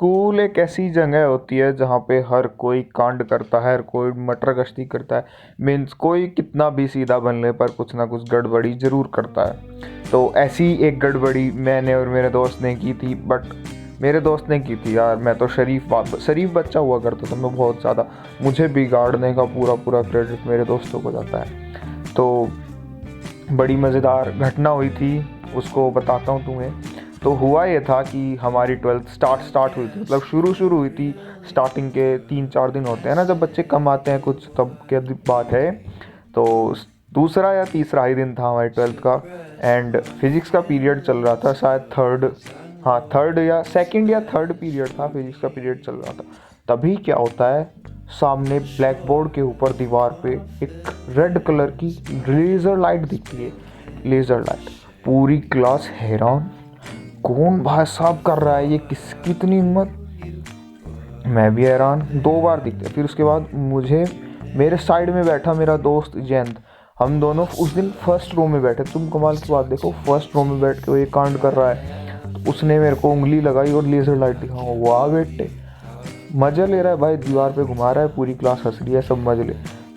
School एक ऐसी जगह होती है जहाँ पे हर कोई कांड करता है, हर कोई मटर गश्ती करता है। मीन्स कोई कितना भी सीधा बनने पर कुछ ना कुछ गड़बड़ी ज़रूर करता है। तो ऐसी एक गड़बड़ी मैंने और मेरे दोस्त ने की थी। बट मेरे दोस्त ने की थी यार, मैं तो शरीफ बच्चा हुआ करता था मैं बहुत ज़्यादा। मुझे बिगाड़ने का पूरा पूरा क्रेडिट मेरे दोस्तों को जाता है। तो बड़ी मज़ेदार घटना हुई थी, उसको बताता हूँ तुम्हें। तो हुआ ये था कि हमारी 12th स्टार्ट हुई थी, मतलब शुरू हुई थी। स्टार्टिंग के 3-4 दिन होते हैं ना जब बच्चे कम आते हैं कुछ, तब के बात है। तो दूसरा या तीसरा ही दिन था हमारी 12th का। एंड फिज़िक्स का पीरियड चल रहा था, शायद थर्ड या सेकंड या थर्ड पीरियड था, फिज़िक्स का पीरियड चल रहा था। तभी क्या होता है, सामने ब्लैक बोर्ड के ऊपर दीवार पे एक रेड कलर की लेज़र लाइट दिखती है। लेज़र लाइट, पूरी क्लास हैरान, कौन भाई साहब कर रहा है ये, किसकी इतनी हिम्मत। मैं भी हैरान, 2 बार दिखते। फिर उसके बाद मुझे, मेरे साइड में बैठा मेरा दोस्त जयंत, हम दोनों उस दिन फर्स्ट रो में बैठे। तुम कमाल की बात देखो, फर्स्ट रो में बैठ के वो ये कांड कर रहा है। तो उसने मेरे को उंगली लगाई और लेज़र लाइट दिखाऊँ, वाह बेटे मज़ा ले रहा है भाई, दीवार पे घुमा रहा है, पूरी क्लास हंस रही है, सब मज़े ले।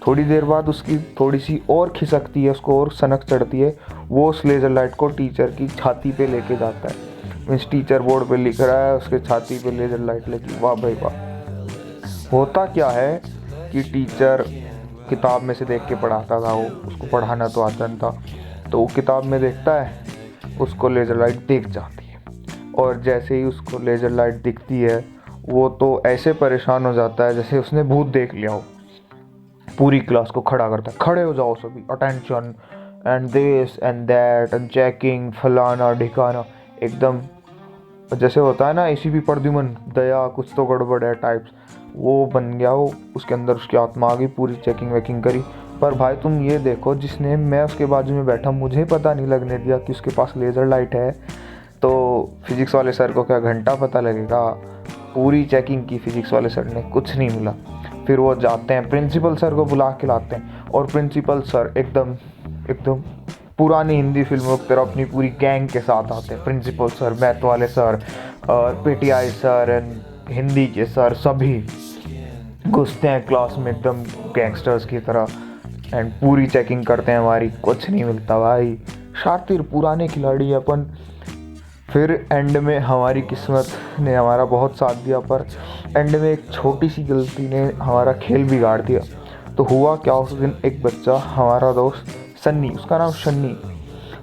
थोड़ी देर बाद उसकी थोड़ी सी और खिसकती है, उसको और सनक चढ़ती है। वो उस लेज़र लाइट को टीचर की छाती पे लेके जाता है। मीन्स टीचर बोर्ड पे लिख रहा है, उसके छाती पे लेज़र लाइट लगी, वाह भाई वाह। होता क्या है कि टीचर किताब में से देख के पढ़ाता था, वो उसको पढ़ाना तो आता नहीं था। तो वो किताब में देखता है, उसको लेज़र लाइट दिख जाती है। और जैसे ही उसको लेज़र लाइट दिखती है, वो तो ऐसे परेशान हो जाता है जैसे उसने भूत देख लिया हो। पूरी क्लास को खड़ा करता है, खड़े हो जाओ सभी, attention and this and that and checking, फलाना ढिकाना। एकदम जैसे होता है ना एसीपी प्रद्युमन, दया कुछ तो गड़बड़ है टाइप्स, वो बन गया वो। उसके अंदर उसकी आत्मा आ गई, पूरी चेकिंग वेकिंग करी। पर भाई तुम ये देखो, जिसने, मैं उसके बाजू में बैठा, मुझे पता नहीं लगने दिया कि उसके पास लेज़र लाइट है। तो फिज़िक्स वाले सर को क्या घंटा पता लगेगा। पूरी चेकिंग की फिज़िक्स वाले सर ने, कुछ नहीं मिला। फिर वो जाते हैं, प्रिंसिपल सर को बुला के लाते हैं। और प्रिंसिपल सर एकदम पुरानी हिंदी फिल्मों की तरह अपनी पूरी गैंग के साथ आते हैं। प्रिंसिपल सर, मैथ वाले सर और पीटीआई सर एंड हिंदी के सर, सभी घुसते हैं क्लास में एकदम गैंगस्टर्स की तरह। एंड पूरी चेकिंग करते हैं हमारी, कुछ नहीं मिलता भाई। शातिर पुराने खिलाड़ी अपन। फिर एंड में हमारी किस्मत ने हमारा बहुत साथ दिया, पर एंड में एक छोटी सी गलती ने हमारा खेल बिगाड़ दिया। तो हुआ क्या, उस दिन एक बच्चा, हमारा दोस्त सन्नी, उसका नाम शन्नी,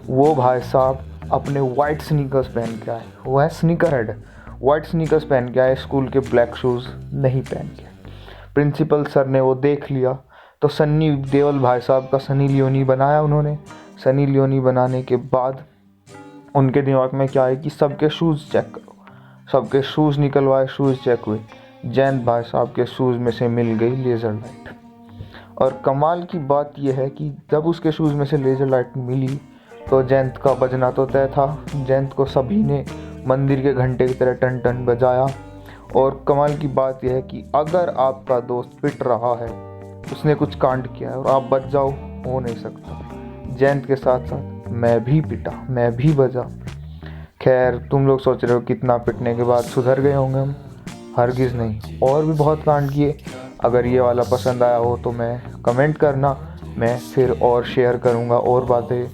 वो भाई साहब अपने वाइट स्नीकर्स पहन के आए। वो है स्नीकर हेड, वाइट स्नीकर्स पहन के आए, स्कूल के ब्लैक शूज़ नहीं पहन के। प्रिंसिपल सर ने वो देख लिया, तो सन्नी देओल भाई साहब का सनी लियोनी बनाया उन्होंने। सनी लियोनी बनाने के बाद उनके दिमाग में क्या है कि सबके शूज़ चेक करो। सबके शूज़ निकलवाए, शूज़ चेक हुए। जयंत भाई साहब के शूज़ में से मिल गई लेज़र लाइट। और कमाल की बात यह है कि जब उसके शूज़ में से लेज़र लाइट मिली, तो जयंत का बजना तो तय था। जयंत को सभी ने मंदिर के घंटे की तरह टन टन बजाया। और कमाल की बात यह है कि अगर आपका दोस्त पिट रहा है, उसने कुछ कांड किया है और आप बच जाओ, हो नहीं सकता। जयंत के साथ साथ मैं भी पिटा, मैं भी बजा। खैर, तुम लोग सोच रहे हो कितना पिटने के बाद सुधर गए होंगे हम। हरगिज़ नहीं, और भी बहुत कांड किए। अगर ये वाला पसंद आया हो तो मैं कमेंट करना, मैं फिर और शेयर करूँगा और बातें,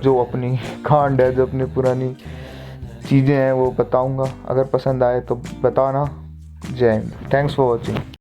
जो अपनी कांड है, जो अपनी पुरानी चीज़ें हैं वो बताऊँगा। अगर पसंद आए तो बताना। जय हिंद, थैंक्स फॉर वॉचिंग।